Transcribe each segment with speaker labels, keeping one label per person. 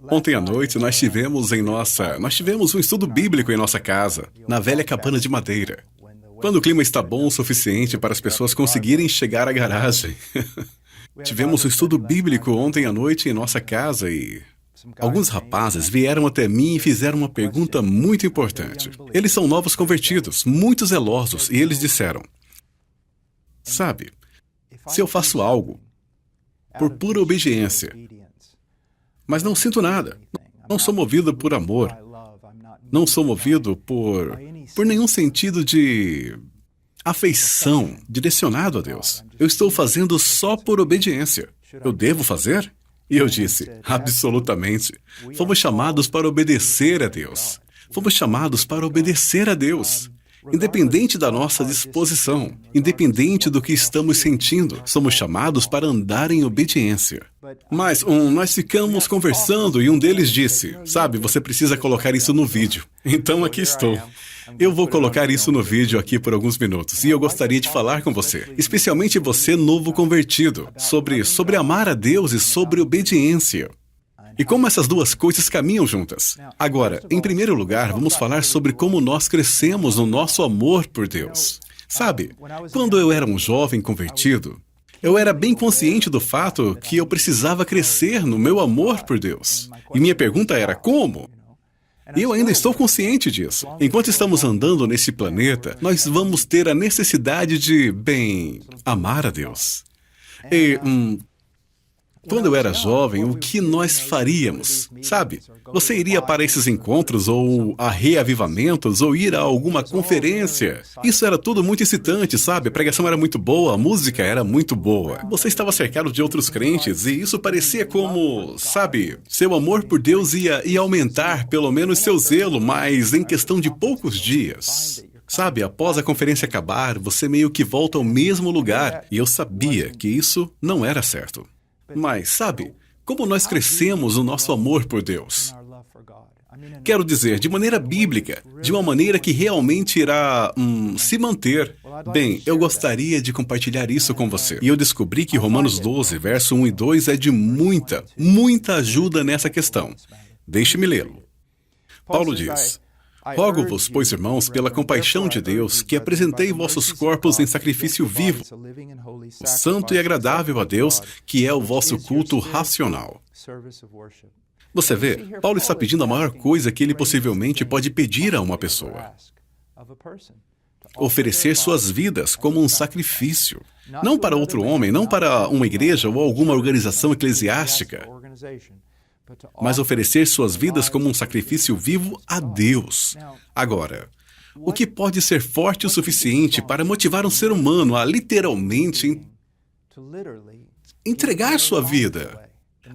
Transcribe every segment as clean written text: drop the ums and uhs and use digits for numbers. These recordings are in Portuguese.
Speaker 1: Ontem à noite nós tivemos um estudo bíblico em nossa casa, na velha cabana de madeira. Quando o clima está bom o suficiente para as pessoas conseguirem chegar à garagem. Tivemos um estudo bíblico ontem à noite em nossa casa e alguns rapazes vieram até mim e fizeram uma pergunta muito importante. Eles são novos convertidos, muito zelosos, e eles disseram: sabe, se eu faço algo por pura obediência, mas não sinto nada, não sou movido por amor, não sou movido por nenhum sentido de afeição direcionado a Deus. Eu estou fazendo só por obediência. Eu devo fazer? E eu disse: absolutamente. Fomos chamados para obedecer a Deus. Fomos chamados para obedecer a Deus. Independente da nossa disposição, independente do que estamos sentindo, somos chamados para andar em obediência. Mas nós ficamos conversando e um deles disse: sabe, você precisa colocar isso no vídeo. Então aqui estou. Eu vou colocar isso no vídeo aqui por alguns minutos e eu gostaria de falar com você, especialmente você novo convertido, sobre amar a Deus e sobre obediência. E como essas duas coisas caminham juntas. Agora, em primeiro lugar, vamos falar sobre como nós crescemos no nosso amor por Deus. Sabe, quando eu era um jovem convertido, eu era bem consciente do fato que eu precisava crescer no meu amor por Deus. E minha pergunta era: como? E eu ainda estou consciente disso. Enquanto estamos andando nesse planeta, nós vamos ter a necessidade de, amar a Deus. E, quando eu era jovem, o que nós faríamos? Sabe, você iria para esses encontros, ou a reavivamentos, ou ir a alguma conferência. Isso era tudo muito excitante, sabe? A pregação era muito boa, a música era muito boa. Você estava cercado de outros crentes, e isso parecia como, sabe, seu amor por Deus ia aumentar, pelo menos seu zelo, mas em questão de poucos dias. Sabe, após a conferência acabar, você meio que volta ao mesmo lugar, e eu sabia que isso não era certo. Mas, sabe, como nós crescemos no nosso amor por Deus? Quero dizer, de maneira bíblica, de uma maneira que realmente irá se manter. Bem, eu gostaria de compartilhar isso com você. E eu descobri que Romanos 12, verso 1 e 2 é de muita ajuda nessa questão. Deixe-me lê-lo. Paulo diz: rogo-vos, pois, irmãos, pela compaixão de Deus, que apresentei vossos corpos em sacrifício vivo, santo e agradável a Deus, que é o vosso culto racional. Você vê, Paulo está pedindo a maior coisa que ele possivelmente pode pedir a uma pessoa: oferecer suas vidas como um sacrifício. Não para outro homem, não para uma igreja ou alguma organização eclesiástica, mas oferecer suas vidas como um sacrifício vivo a Deus. Agora, o que pode ser forte o suficiente para motivar um ser humano a literalmente entregar sua vida,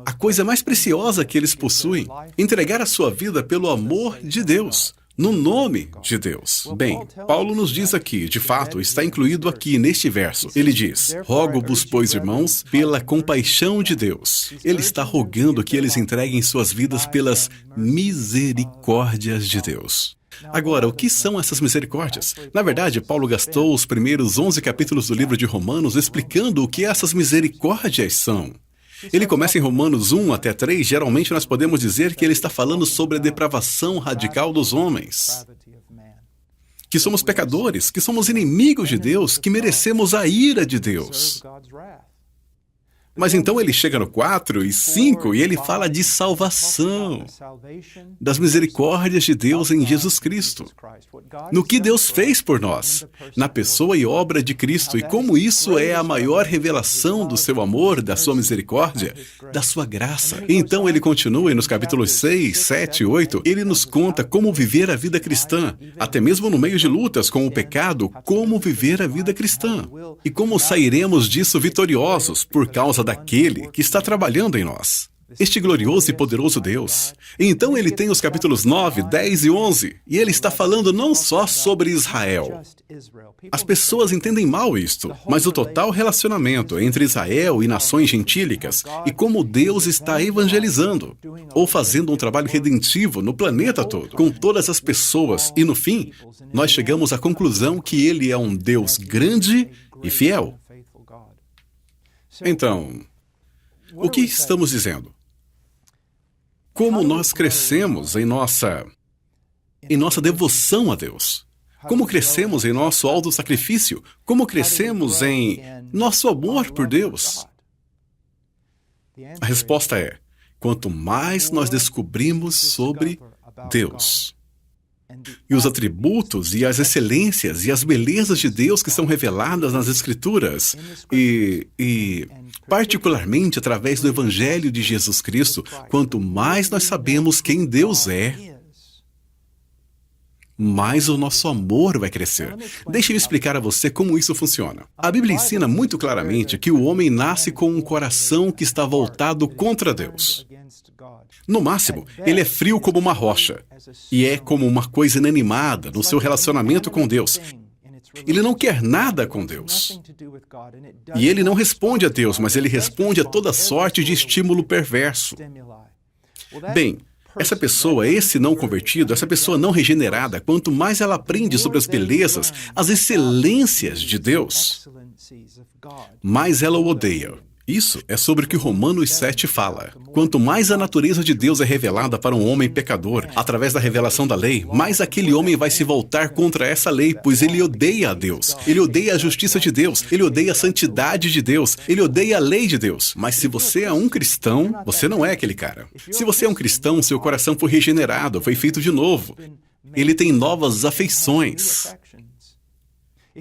Speaker 1: a coisa mais preciosa que eles possuem, entregar a sua vida pelo amor de Deus, no nome de Deus? Bem, Paulo nos diz aqui, de fato, está incluído aqui neste verso. Ele diz: rogo-vos, pois, irmãos, pela compaixão de Deus. Ele está rogando que eles entreguem suas vidas pelas misericórdias de Deus. Agora, o que são essas misericórdias? Na verdade, Paulo gastou os primeiros 11 capítulos do livro de Romanos explicando o que essas misericórdias são. Ele começa em Romanos 1 até 3, geralmente nós podemos dizer que ele está falando sobre a depravação radical dos homens. Que somos pecadores, que somos inimigos de Deus, que merecemos a ira de Deus. Mas então ele chega no 4 e 5 e ele fala de salvação, das misericórdias de Deus em Jesus Cristo, no que Deus fez por nós, na pessoa e obra de Cristo, e como isso é a maior revelação do seu amor, da sua misericórdia, da sua graça. E então ele continua e nos capítulos 6, 7 e 8, ele nos conta como viver a vida cristã, até mesmo no meio de lutas com o pecado, como viver a vida cristã, e como sairemos disso vitoriosos por causa daquele que está trabalhando em nós. Este glorioso e poderoso Deus. E então ele tem os capítulos 9, 10 e 11, e ele está falando não só sobre Israel. As pessoas entendem mal isto, mas o total relacionamento entre Israel e nações gentílicas e como Deus está evangelizando, ou fazendo um trabalho redentivo no planeta todo, com todas as pessoas, e no fim, nós chegamos à conclusão que ele é um Deus grande e fiel. Então, o que estamos dizendo? como nós crescemos em nossa devoção a Deus. Como crescemos em nosso autossacrifício? Como crescemos em nosso amor por Deus? A resposta é: quanto mais nós descobrimos sobre Deus e os atributos e as excelências e as belezas de Deus que são reveladas nas Escrituras e particularmente através do Evangelho de Jesus Cristo, quanto mais nós sabemos quem Deus é, mais o nosso amor vai crescer. Deixe-me explicar a você como isso funciona. A Bíblia ensina muito claramente que o homem nasce com um coração que está voltado contra Deus. No máximo, ele é frio como uma rocha e é como uma coisa inanimada no seu relacionamento com Deus. Ele não quer nada com Deus. E ele não responde a Deus, mas ele responde a toda sorte de estímulo perverso. Bem, essa pessoa, esse não convertido, essa pessoa não regenerada, quanto mais ela aprende sobre as belezas, as excelências de Deus, mais ela o odeia. Isso é sobre o que Romanos 7 fala. Quanto mais a natureza de Deus é revelada para um homem pecador, através da revelação da lei, mais aquele homem vai se voltar contra essa lei, pois ele odeia a Deus. Ele odeia a justiça de Deus. Ele odeia a santidade de Deus. Ele odeia a lei de Deus. Mas se você é um cristão, você não é aquele cara. Se você é um cristão, seu coração foi regenerado, foi feito de novo. Ele tem novas afeições.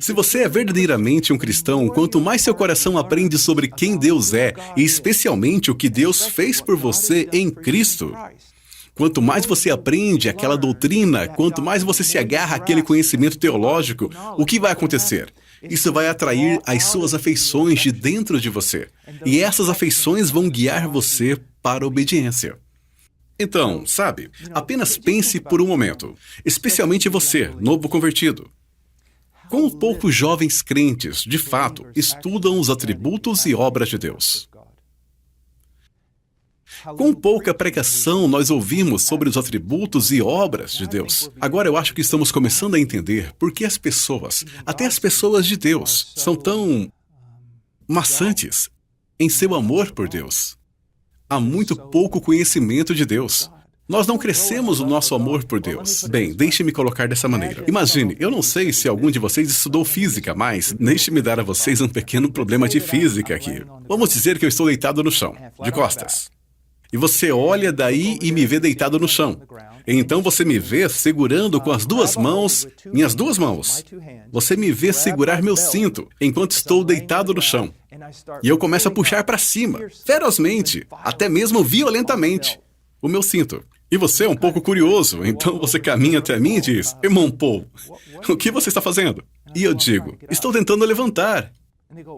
Speaker 1: Se você é verdadeiramente um cristão, quanto mais seu coração aprende sobre quem Deus é, e especialmente o que Deus fez por você em Cristo, quanto mais você aprende aquela doutrina, quanto mais você se agarra àquele conhecimento teológico, o que vai acontecer? Isso vai atrair as suas afeições de dentro de você. E essas afeições vão guiar você para a obediência. Então, sabe, apenas pense por um momento, especialmente você, novo convertido. Quão poucos jovens crentes, de fato, estudam os atributos e obras de Deus? Quão pouca pregação nós ouvimos sobre os atributos e obras de Deus? Agora eu acho que estamos começando a entender por que as pessoas, até as pessoas de Deus, são tão maçantes em seu amor por Deus. Há muito pouco conhecimento de Deus. Nós não crescemos o nosso amor por Deus. Bem, deixe-me colocar dessa maneira. Imagine, eu não sei se algum de vocês estudou física, mas deixe-me dar a vocês um pequeno problema de física aqui. Vamos dizer que eu estou deitado no chão, de costas. E você olha daí e me vê deitado no chão. Então você me vê segurando com as duas mãos, minhas duas mãos. Você me vê segurar meu cinto enquanto estou deitado no chão. E eu começo a puxar para cima, ferozmente, até mesmo violentamente, o meu cinto. E você é um pouco curioso, então você caminha até mim e diz: Irmão Paul, o que você está fazendo? E eu digo: estou tentando levantar.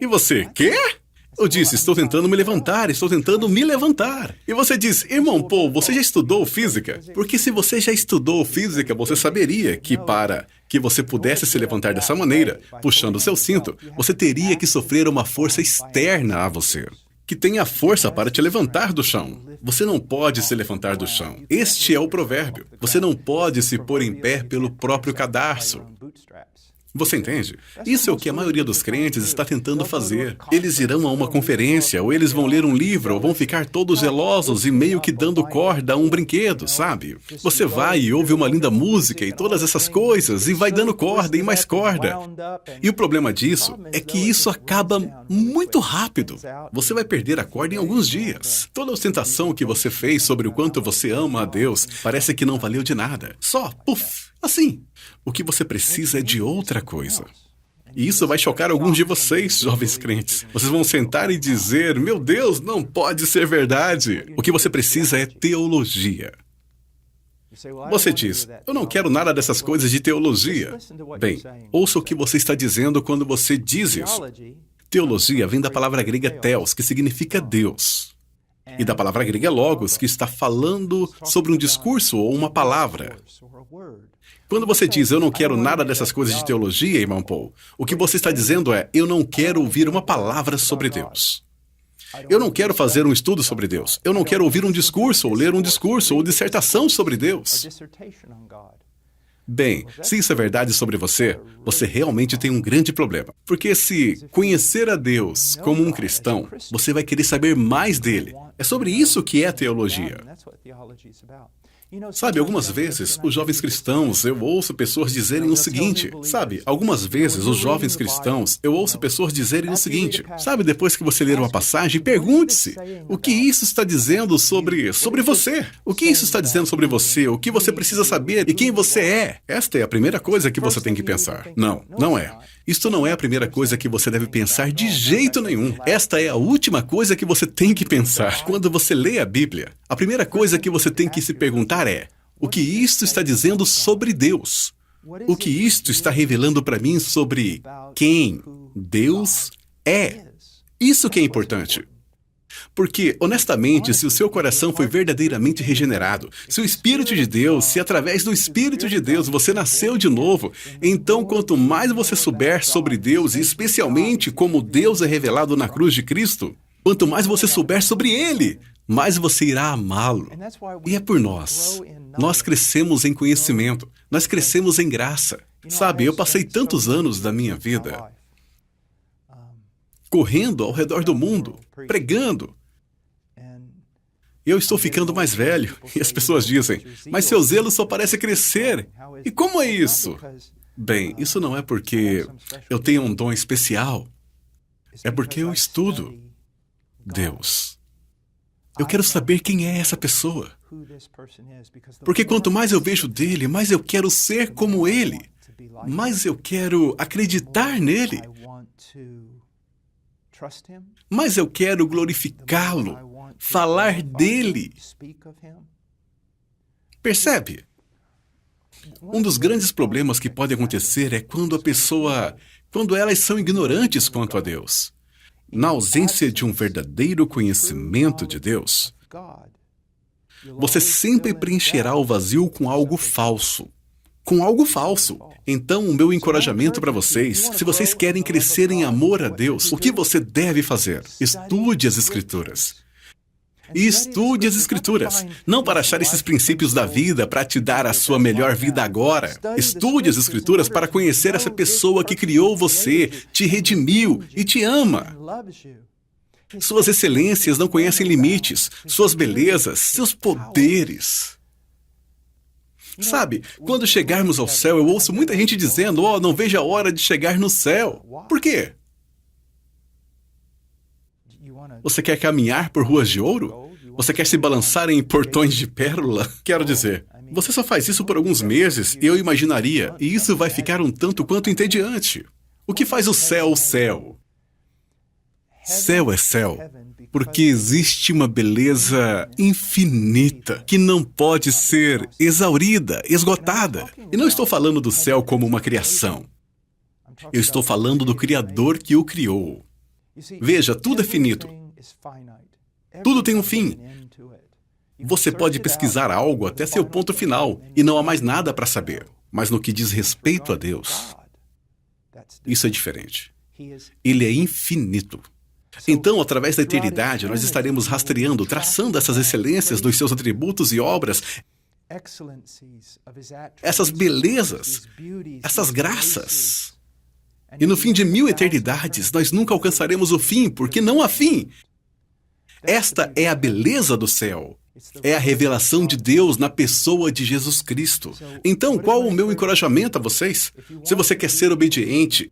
Speaker 1: E você: quê? Eu disse: estou tentando me levantar, estou tentando me levantar. E você diz: Irmão Paul, você já estudou física? Porque se você já estudou física, você saberia que para que você pudesse se levantar dessa maneira, puxando o seu cinto, você teria que sofrer uma força externa a você, que tem a força para te levantar do chão. Você não pode se levantar do chão. Este é o provérbio. Você não pode se pôr em pé pelo próprio cadarço. Você entende? Isso é o que a maioria dos crentes está tentando fazer. Eles irão a uma conferência, ou eles vão ler um livro, ou vão ficar todos gelosos e meio que dando corda a um brinquedo, sabe? Você vai e ouve uma linda música e todas essas coisas, e vai dando corda e mais corda. E o problema disso é que isso acaba muito rápido. Você vai perder a corda em alguns dias. Toda a ostentação que você fez sobre o quanto você ama a Deus parece que não valeu de nada. Só, puf, assim. O que você precisa é de outra coisa. E isso vai chocar alguns de vocês, jovens crentes. Vocês vão sentar e dizer: meu Deus, não pode ser verdade. O que você precisa é teologia. Você diz: eu não quero nada dessas coisas de teologia. Bem, ouça o que você está dizendo quando você diz isso. Teologia vem da palavra grega theos, que significa Deus. E da palavra grega logos, que está falando sobre um discurso ou uma palavra. Quando você diz: eu não quero nada dessas coisas de teologia, irmão Paul, o que você está dizendo é: eu não quero ouvir uma palavra sobre Deus. Eu não quero fazer um estudo sobre Deus. Eu não quero ouvir um discurso, ou ler um discurso, ou dissertação sobre Deus. Bem, se isso é verdade sobre você, você realmente tem um grande problema. Porque se conhecer a Deus como um cristão, você vai querer saber mais dele. É sobre isso que é teologia. Sabe, algumas vezes, os jovens cristãos, eu ouço pessoas dizerem o seguinte, sabe, depois que você ler uma passagem, pergunte-se, o que isso está dizendo sobre você? O que isso está dizendo sobre você? O que você precisa saber e quem você é? Esta é a primeira coisa que você tem que pensar. Não, não é. Isto não é a primeira coisa que você deve pensar de jeito nenhum. Esta é a última coisa que você tem que pensar. Quando você lê a Bíblia, a primeira coisa que você tem que se perguntar é: o que isto está dizendo sobre Deus? O que isto está revelando para mim sobre quem Deus é? Isso que é importante. Porque, honestamente, se o seu coração foi verdadeiramente regenerado, se o Espírito de Deus, se através do Espírito de Deus você nasceu de novo, então quanto mais você souber sobre Deus, e especialmente como Deus é revelado na cruz de Cristo, quanto mais você souber sobre Ele, mais você irá amá-lo. E é por nós. Nós crescemos em conhecimento, nós crescemos em graça. Sabe, eu passei tantos anos da minha vida correndo ao redor do mundo, pregando. Eu estou ficando mais velho, e as pessoas dizem, mas seu zelo só parece crescer. E como é isso? Bem, isso não é porque eu tenho um dom especial. É porque eu estudo Deus. Eu quero saber quem é essa pessoa. Porque quanto mais eu vejo dele, mais eu quero ser como ele. Mais eu quero acreditar nele. Mas eu quero glorificá-lo, falar dele. Percebe? Um dos grandes problemas que pode acontecer é quando elas são ignorantes quanto a Deus. Na ausência de um verdadeiro conhecimento de Deus, você sempre preencherá o vazio com algo falso. Com algo falso. Então, o meu encorajamento para vocês, se vocês querem crescer em amor a Deus, o que você deve fazer? Estude as Escrituras. E estude as Escrituras, não para achar esses princípios da vida, para te dar a sua melhor vida agora. Estude as Escrituras para conhecer essa pessoa que criou você, te redimiu e te ama. Suas excelências não conhecem limites, suas belezas, seus poderes. Sabe, quando chegarmos ao céu, eu ouço muita gente dizendo, não vejo a hora de chegar no céu. Por quê? Você quer caminhar por ruas de ouro? Você quer se balançar em portões de pérola? Quero dizer, você só faz isso por alguns meses, eu imaginaria, e isso vai ficar um tanto quanto entediante. O que faz o céu, céu? Céu é céu, porque existe uma beleza infinita que não pode ser exaurida, esgotada. E não estou falando do céu como uma criação. Eu estou falando do Criador que o criou. Veja, tudo é finito. Tudo tem um fim. Você pode pesquisar algo até seu ponto final e não há mais nada para saber. Mas no que diz respeito a Deus, isso é diferente. Ele é infinito. Então, através da eternidade, nós estaremos rastreando, traçando essas excelências dos seus atributos e obras, essas belezas, essas graças. E no fim de 1000 eternidades, nós nunca alcançaremos o fim, porque não há fim. Esta é a beleza do céu. É a revelação de Deus na pessoa de Jesus Cristo. Então, qual o meu encorajamento a vocês? Se você quer ser obediente,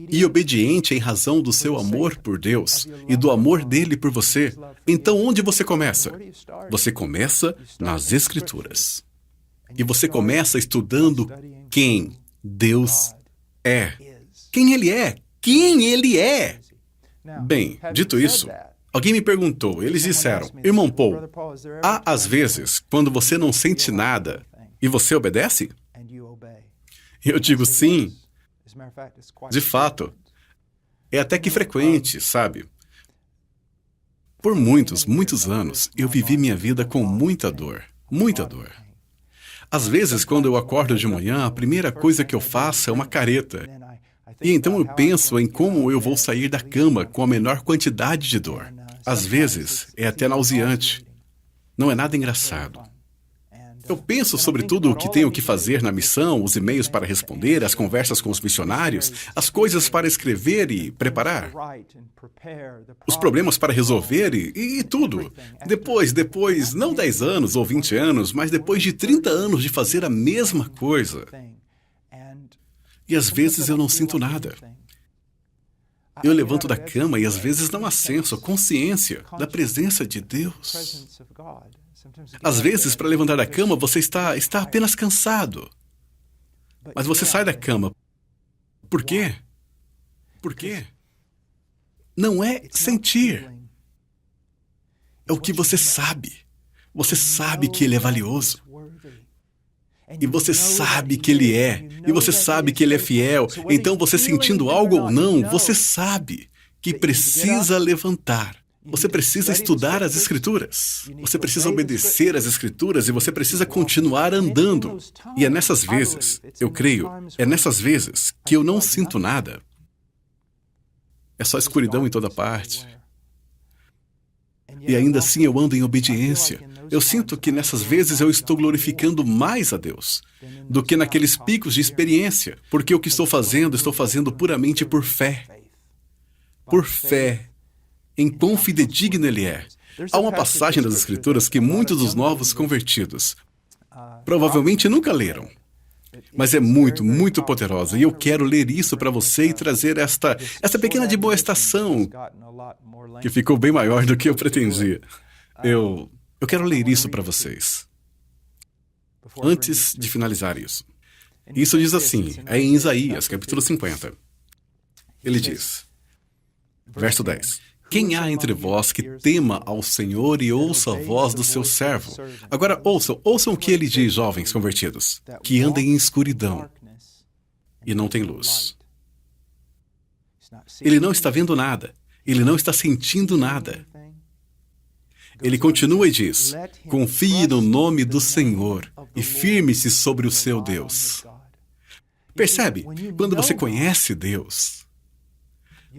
Speaker 1: e obediente em razão do seu amor por Deus e do amor dele por você, então onde você começa? Você começa nas Escrituras. E você começa estudando quem Deus é. Quem Ele é? Quem Ele é? Bem, dito isso, alguém me perguntou, eles disseram, irmão Paul, há às vezes quando você não sente nada e você obedece? Eu digo sim. De fato, é até que frequente, sabe? Por muitos, muitos anos, eu vivi minha vida com muita dor, muita dor. Às vezes, quando eu acordo de manhã, a primeira coisa que eu faço é uma careta. E então eu penso em como eu vou sair da cama com a menor quantidade de dor. Às vezes, é até nauseante. Não é nada engraçado. Eu penso sobre tudo o que tenho que fazer na missão, os e-mails para responder, as conversas com os missionários, as coisas para escrever e preparar, os problemas para resolver e tudo. Depois, não 10 anos ou 20 anos, mas depois de 30 anos de fazer a mesma coisa. E às vezes eu não sinto nada. Eu levanto da cama e às vezes não há senso, consciência da presença de Deus. Às vezes, para levantar da cama, você está apenas cansado. Mas você sai da cama. Por quê? Por quê? Não é sentir. É o que você sabe. Você sabe que Ele é valioso. E você sabe que Ele é. E você sabe que Ele é fiel. Então, você sentindo algo ou não, você sabe que precisa levantar. Você precisa estudar as Escrituras. Você precisa obedecer às Escrituras e você precisa continuar andando. E é nessas vezes, eu creio, é nessas vezes que eu não sinto nada. É só escuridão em toda parte. E ainda assim eu ando em obediência. Eu sinto que nessas vezes eu estou glorificando mais a Deus do que naqueles picos de experiência, porque o que estou fazendo puramente por fé. Por fé em quão fidedigno Ele é. Há uma passagem das Escrituras que muitos dos novos convertidos provavelmente nunca leram, mas é muito, muito poderosa. E eu quero ler isso para você e trazer esta pequena demonstração que ficou bem maior do que eu pretendia. Eu quero ler isso para vocês. Antes de finalizar isso. Isso diz assim, é em Isaías, capítulo 50. Ele diz, verso 10. Quem há entre vós que tema ao Senhor e ouça a voz do seu servo? Agora ouçam o que ele diz, jovens convertidos, que andem em escuridão e não tem luz. Ele não está vendo nada, ele não está sentindo nada. Ele continua e diz, confie no nome do Senhor e firme-se sobre o seu Deus. Percebe? Quando você conhece Deus,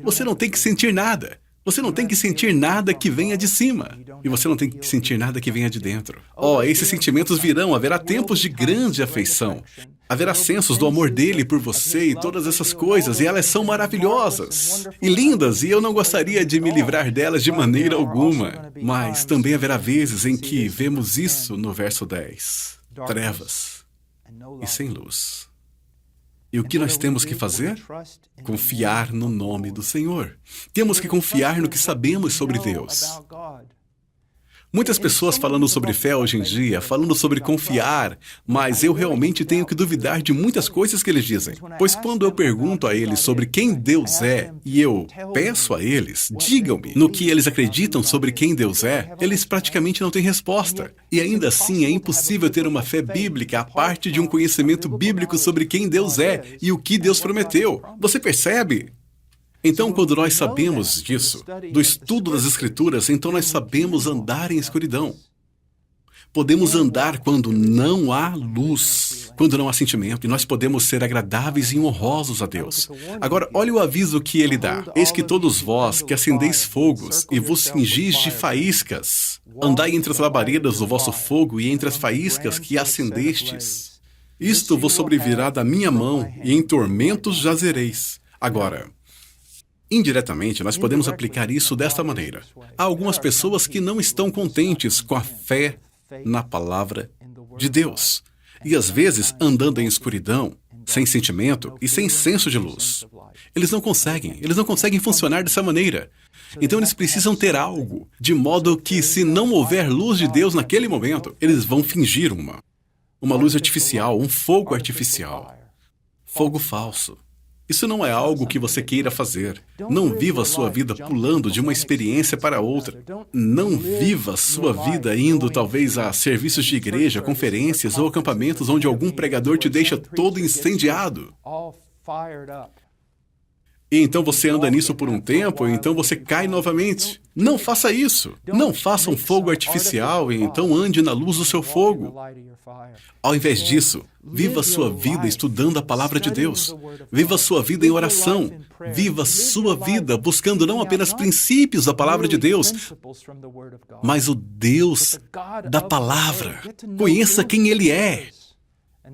Speaker 1: você não tem que sentir nada. Você não tem que sentir nada que venha de cima. E você não tem que sentir nada que venha de dentro. Esses sentimentos virão. Haverá tempos de grande afeição. Haverá sensos do amor dele por você e todas essas coisas. E elas são maravilhosas e lindas. E eu não gostaria de me livrar delas de maneira alguma. Mas também haverá vezes em que vemos isso no verso 10. Trevas e sem luz. E o que nós temos que fazer? Confiar no nome do Senhor. Temos que confiar no que sabemos sobre Deus. Muitas pessoas falando sobre fé hoje em dia, falando sobre confiar, mas eu realmente tenho que duvidar de muitas coisas que eles dizem. Pois quando eu pergunto a eles sobre quem Deus é, e eu peço a eles, digam-me no que eles acreditam sobre quem Deus é, eles praticamente não têm resposta. E ainda assim é impossível ter uma fé bíblica a parte de um conhecimento bíblico sobre quem Deus é e o que Deus prometeu. Você percebe? Então, quando nós sabemos disso, do estudo das Escrituras, então nós sabemos andar em escuridão. Podemos andar quando não há luz, quando não há sentimento, e nós podemos ser agradáveis e honrosos a Deus. Agora, olha o aviso que ele dá. Eis que todos vós que acendeis fogos e vos cingis de faíscas, andai entre as labaredas do vosso fogo e entre as faíscas que acendestes. Isto vos sobrevirá da minha mão, e em tormentos jazereis. Agora, indiretamente, nós podemos aplicar isso desta maneira. Há algumas pessoas que não estão contentes com a fé na palavra de Deus. E às vezes, andando em escuridão, sem sentimento e sem senso de luz. Eles não conseguem funcionar dessa maneira. Então eles precisam ter algo, de modo que se não houver luz de Deus naquele momento, eles vão fingir uma luz artificial, um fogo artificial. Fogo falso. Isso não é algo que você queira fazer. Não viva a sua vida pulando de uma experiência para outra. Não viva a sua vida indo, talvez, a serviços de igreja, conferências ou acampamentos onde algum pregador te deixa todo incendiado. E então você anda nisso por um tempo, e então você cai novamente. Não faça isso. Não faça um fogo artificial e então ande na luz do seu fogo. Ao invés disso, viva a sua vida estudando a palavra de Deus. Viva a sua vida em oração. Viva a sua vida buscando não apenas princípios da palavra de Deus, mas o Deus da palavra. Conheça quem Ele é.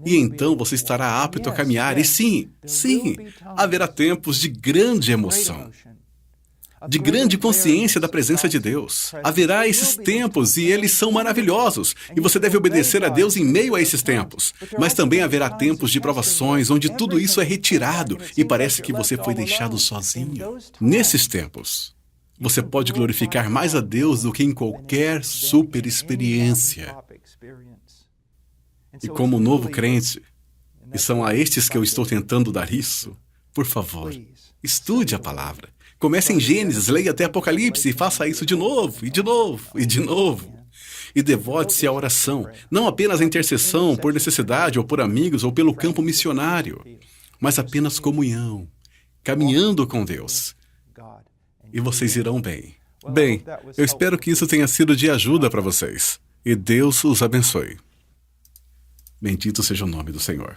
Speaker 1: E então você estará apto a caminhar. E sim, haverá tempos de grande emoção, de grande consciência da presença de Deus. Haverá esses tempos e eles são maravilhosos. E você deve obedecer a Deus em meio a esses tempos. Mas também haverá tempos de provações onde tudo isso é retirado e parece que você foi deixado sozinho. Nesses tempos, você pode glorificar mais a Deus do que em qualquer super experiência. E como novo crente, e são a estes que eu estou tentando dar isso, por favor, estude a palavra. Comece em Gênesis, leia até Apocalipse e faça isso de novo, e de novo, e de novo. E devote-se à oração, não apenas à intercessão por necessidade ou por amigos ou pelo campo missionário, mas apenas comunhão, caminhando com Deus. E vocês irão bem. Bem, eu espero que isso tenha sido de ajuda para vocês. E Deus os abençoe. Bendito seja o nome do Senhor.